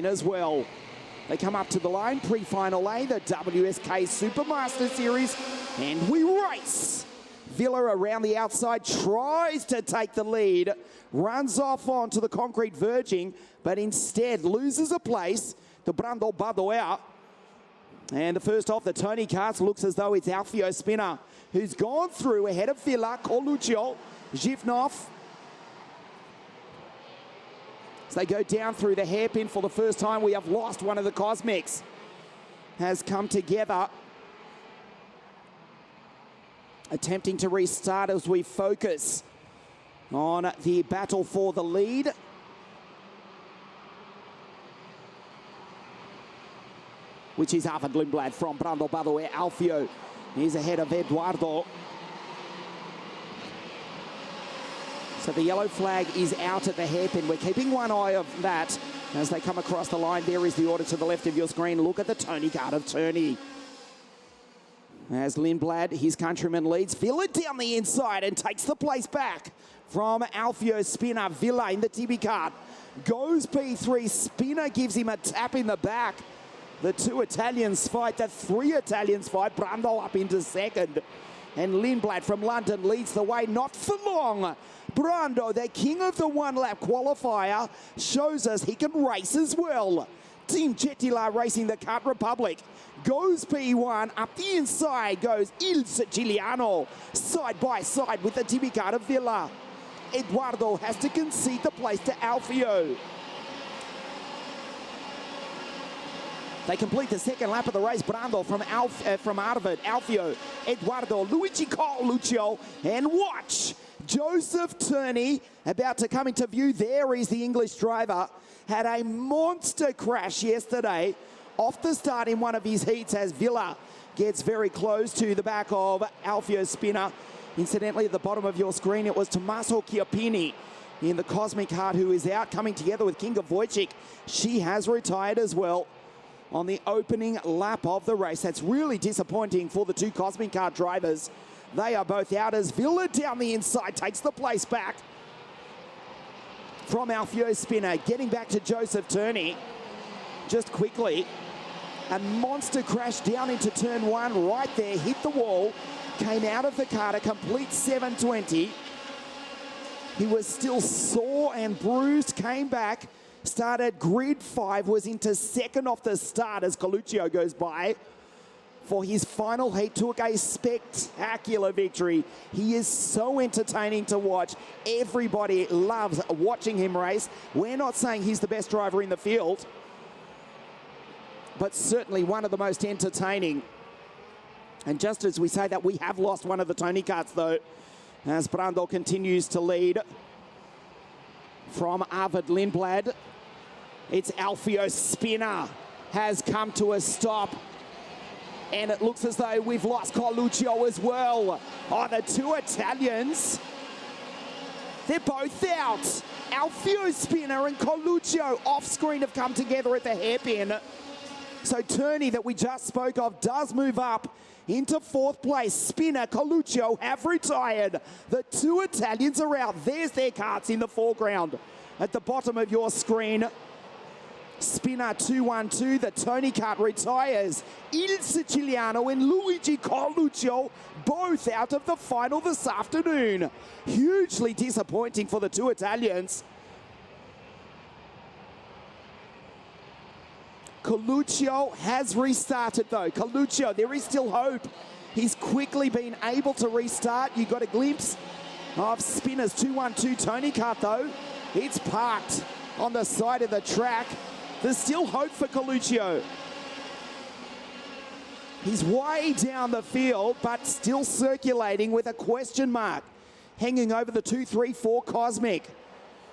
win as well. They come up to the line, pre-final A, the WSK Supermaster Series, and we race. Villa around the outside, tries to take the lead, runs off onto the concrete verging, but instead loses a place. The Brando Bado out. And the first off, the Tony Karts looks as though it's Alfio Spinner, who's gone through ahead of Villa, Coluccio, Zhivnov. As they go down through the hairpin for the first time, we have lost one of the Cosmics. Has come together, attempting to restart as we focus on the battle for the lead. Which is Arvid Lindblad from Brando Badoe. Alfio is ahead of Eduardo. So the yellow flag is out at the hairpin. We're keeping one eye of that as they come across the line. There is the order to the left of your screen. Look at the Tony Kart of Turney. As Lindblad, his countryman, leads Villa down the inside and takes the place back from Alfio Spinner. Villa in the Tibi Kart goes P3. Spinner gives him a tap in the back. The two Italians fight, the three Italians fight. Brando up into second. And Lindblad from London leads the way, not for long. Brando, the king of the one-lap qualifier, shows us he can race as well. Team Jetila racing the Kart Republic. Goes P1, up the inside goes Il Siciliano. Side by side with the Tibi Kart of Villa. Eduardo has to concede the place to Alfio. They complete the second lap of the race. Brando from Arvid, Alfio, Eduardo, Luigi Coluccio, and watch. Joseph Turney about to come into view. There is the English driver. Had a monster crash yesterday off the start in one of his heats as Villa gets very close to the back of Alfio Spinner. Incidentally, at the bottom of your screen, it was Tommaso Chiappini in the Cosmic Kart who is out, coming together with Kinga Wojcik. She has retired as well on the opening lap of the race. That's really disappointing for the two Cosmic Kart drivers. They are both out as Villa down the inside takes the place back from Alfio Spinner. Getting back to Joseph Turney just quickly. A monster crash down into turn one right there, hit the wall, came out of the kart, a complete 720. He was still sore and bruised, came back, started grid 5, was into second off the start as Coluccio goes by. For his final heat, took a spectacular victory. He is so entertaining to watch. Everybody loves watching him race. We're not saying he's the best driver in the field, but certainly one of the most entertaining. And just as we say that, we have lost one of the Tony Karts though, as Brando continues to lead from Arvid Lindblad. It's Alfio Spinner has come to a stop. And it looks as though we've lost Coluccio as well. Oh, the two Italians, they're both out. Alfio Spinner and Coluccio off screen have come together at the hairpin. So Turney, that we just spoke of, does move up into fourth place. Spinner, Coluccio have retired. The two Italians are out. There's their karts in the foreground at the bottom of your screen. Spinner 2-1-2, the Tony Kart retires. Il Siciliano and Luigi Coluccio both out of the final this afternoon. Hugely disappointing for the two Italians. Coluccio has restarted though. Coluccio, there is still hope. He's quickly been able to restart. You got a glimpse of Spinner's 2-1-2 Tony Kart though. It's parked on the side of the track. There's still hope for Coluccio. He's way down the field, but still circulating with a question mark hanging over the 2-3-4 Cosmic.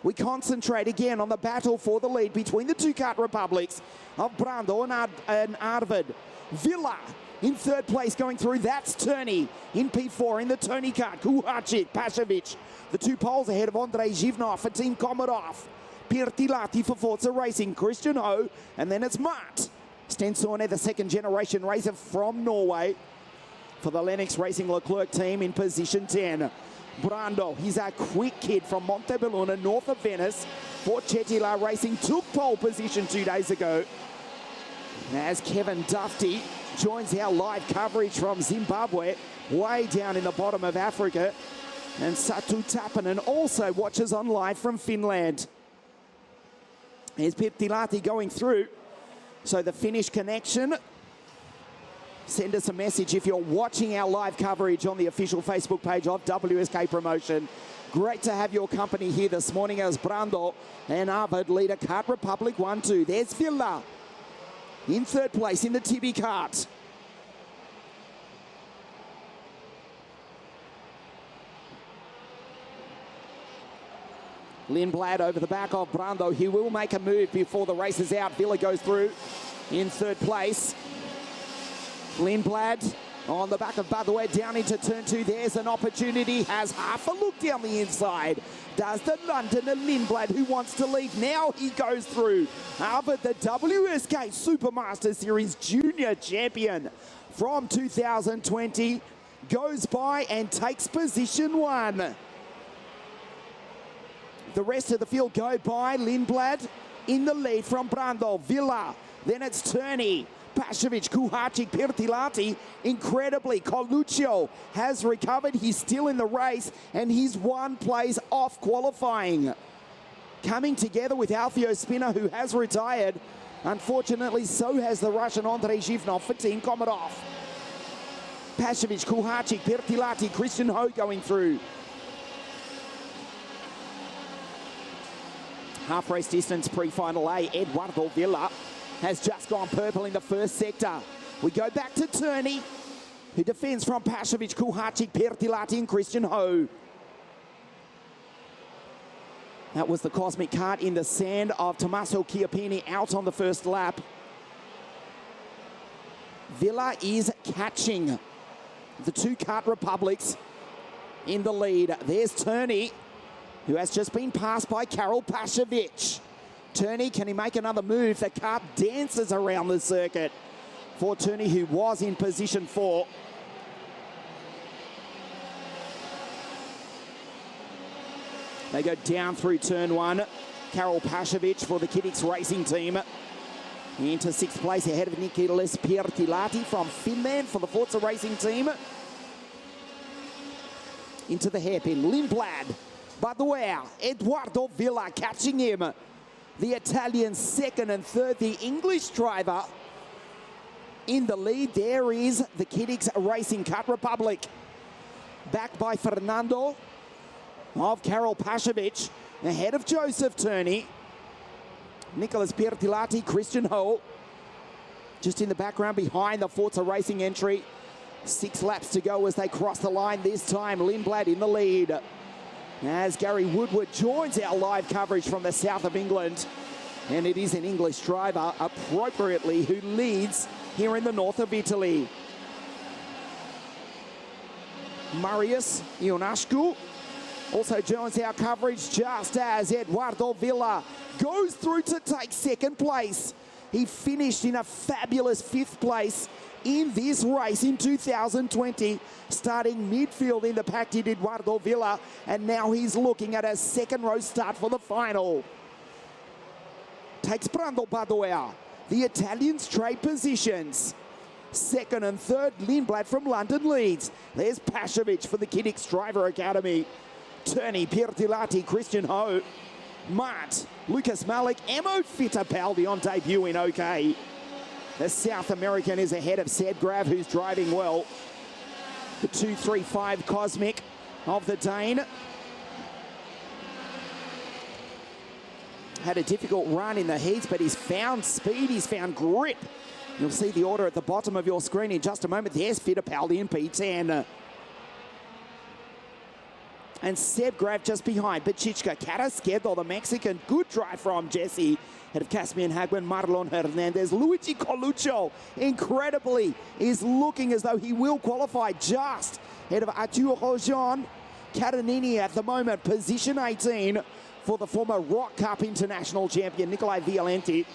We concentrate again on the battle for the lead between the two Kart Republics of Brando and Arvid. Villa in third place going through. That's Turney in P4 in the Tony Kart. Kuhacic, Pashovic, the two poles ahead of Andrei Zhivnov for Team Komarov. Pirtilati for Forza Racing, Christian Ho, and then it's Mart Stensone, the second generation racer from Norway, for the Lennox Racing Leclerc team in position 10. Brando, he's a quick kid from Montebelluna, north of Venice, for Chetila Racing took pole position 2 days ago. As Kevin Dufty joins our live coverage from Zimbabwe, way down in the bottom of Africa. And Satu Tapanen also watches on live from Finland. Here's Pirtilahti going through. So the Finnish connection. Send us a message if you're watching our live coverage on the official Facebook page of WSK Promotion. Great to have your company here this morning as Brando and Arvid lead a Kart Republic 1-2. There's Villa in third place in the Tibi kart. Lindblad over the back of Brando. He will make a move before the race is out. Villa goes through in third place. Lindblad on the back of Badouet down into turn 2. There's an opportunity. Has half a look down the inside. Does the Londoner Lindblad, who wants to lead. Now he goes through. But the WSK Supermaster Series Junior Champion from 2020 goes by and takes position 1. The rest of the field go by. Lindblad in the lead from Brando. Villa. Then it's Turney. Pashovic, Kuhacic, Pirtilahti. Incredibly, Coluccio has recovered. He's still in the race, and he's 1 place off qualifying. Coming together with Alfio Spinner, who has retired. Unfortunately, so has the Russian Andrei Zhivnov for Team Komarov. Pashovic, Kuhacic, Pirtilahti, Christian Ho going through. Half race distance pre-final A, Eduardo Villa has just gone purple in the first sector. We go back to Turney, who defends from Pashovic, Kuhacic, Pirtilahti and Christian Ho. That was the cosmic kart in the sand of Tommaso Chiappini out on the first lap. Villa is catching the 2 Kart Republics in the lead. There's Turney, who has just been passed by Karol Pashovic. Turney, can he make another move? The kart dances around the circuit for Turney, who was in position 4. They go down through turn 1. Karol Pashovic for the Kiddix Racing Team into 6th place ahead of Nikilis Pirtilahti from Finland for the Forza Racing Team. Into the hairpin, Lindblad. Badouet, Eduardo Villa catching him. The Italian 2nd and 3rd, the English driver in the lead. There is the Kiddix Racing Kart Republic. Backed by Fernando of Karol Pashovic, ahead of Joseph Turney. Nicolas Pirtilahti, Christian Ho, just in the background behind the Forza Racing entry. 6 laps to go as they cross the line this time. Lindblad in the lead. As Gary Woodward joins our live coverage from the south of England. And it is an English driver, appropriately, who leads here in the north of Italy. Marius Ionescu also joins our coverage just as Eduardo Villa goes through to take 2nd place. He finished in a fabulous 5th place in this race in 2020, starting midfield in the pack did Eduardo Villa, and now he's looking at a 2nd row start for the final. Takes Brando Badouet. The Italians trade positions. 2nd and 3rd, Lindblad from London leads. There's Pashovic for the Kiddix Driver Academy. Turney, Pirtilahti, Christian Ho. Mart, Lucas Malik, Emo Fittipaldi on debut in OK. The South American is ahead of Sedgrav, who's driving well. The 235 Cosmic of the Dane. Had a difficult run in the heats, but he's found speed, he's found grip. You'll see the order at the bottom of your screen in just a moment. There's Fittipaldi in P10. And Sedgrav just behind. Pachichka, Carrasquedo, the Mexican. Good drive from Jesse. Head of Caspian Hagman, Marlon Hernandez. Luigi Coluccio, incredibly, is looking as though he will qualify just ahead of Arturo Jean. Catanini at the moment, position 18 for the former Rock Cup international champion, Nikolai Violenti.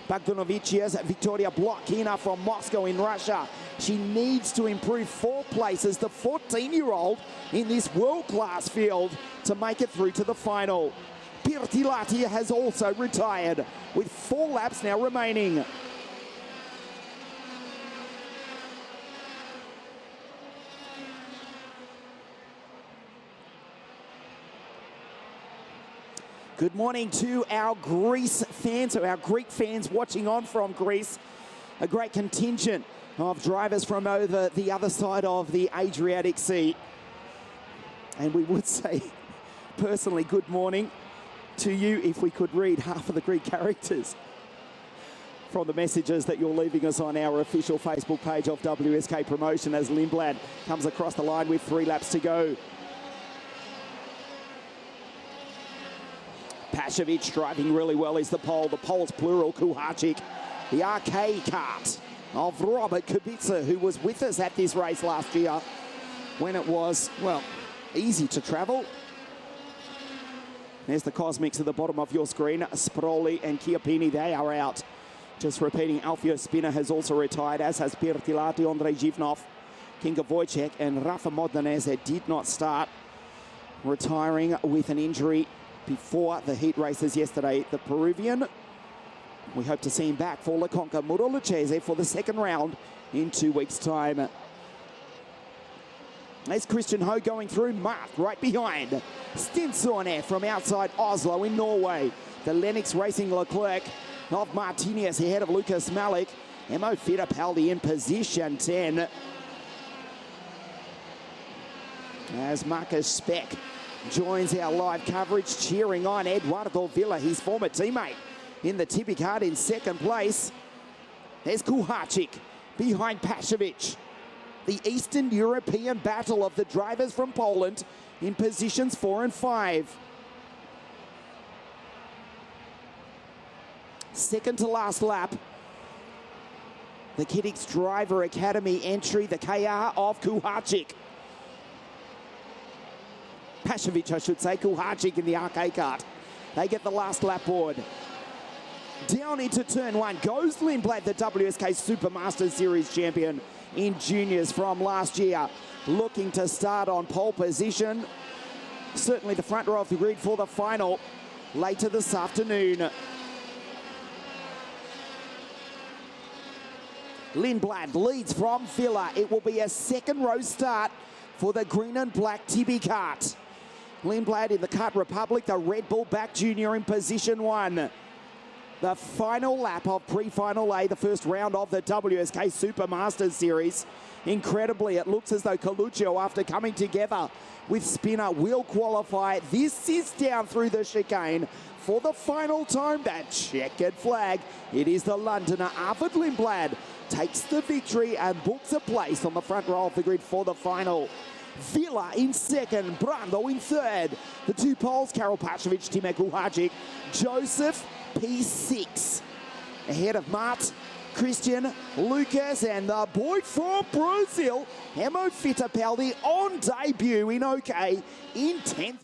Bagdanovicius, Victoria Blokina from Moscow in Russia. She needs to improve 4 places, the 14-year-old in this world-class field, to make it through to the final. Pirtilati has also retired with 4 laps now remaining. Good morning to our Greece fans, or our Greek fans watching on from Greece. A great contingent of drivers from over the other side of the Adriatic Sea. And we would say, personally, good morning to you if we could read half of the Greek characters from the messages that you're leaving us on our official Facebook page of WSK Promotion as Lindblad comes across the line with 3 laps to go. Pashovic driving really well is the pole. The pole's plural, Kuharczyk. The RK kart of Robert Kubica, who was with us at this race last year when it was, well, easy to travel. There's the Cosmics at the bottom of your screen. Sproli and Chiappini, they are out. Just repeating, Alfio Spina has also retired, as has Pirtilati, Andrei Zhivnov, Kinga Wojciech, and Rafa Modonese did not start, retiring with an injury before the heat races yesterday. The Peruvian, we hope to see him back for La Conca Muro Lucchese for the second round in 2 weeks' time. There's Christian Ho going through, marked right behind Stensson from outside Oslo in Norway. The Lennox Racing Leclerc of Martinez ahead of Lucas Malik. Emo Fittipaldi in position 10. As Marcus Speck joins our live coverage, cheering on Eduardo Villa, his former teammate, in the Tippy kart in second place. There's Kuharczyk behind Pashovic. The Eastern European battle of the drivers from Poland in positions 4 and 5. Second to last lap, the Kiddix Driver Academy entry, the KR of Kuharczyk. Pashovic, I should say, Kuharczyk in the RK kart. They get the last lap board. Down into turn 1 goes Lindblad, the WSK Supermaster Series champion in juniors from last year, looking to start on pole position. Certainly the front row of the grid for the final later this afternoon. Lindblad leads from Villa. It will be a second row start for the green and black Tippy kart. Lindblad in the Kart Republic, the Red Bull back junior in position 1. The final lap of pre-final A, the first round of the WSK Supermasters Series. Incredibly, it looks as though Coluccio, after coming together with Spinner, will qualify. This is down through the chicane for the final time. That checkered flag. It is the Londoner Arvid Lindblad takes the victory and books a place on the front row of the grid for the final. Villa in second, Brando in third. The 2 poles, Karol Pashovic, Timur Kuharczyk, Joseph P6. Ahead of Mart, Christian, Lucas, and the boy from Brazil, Emo Fittipaldi on debut in OK in 10th.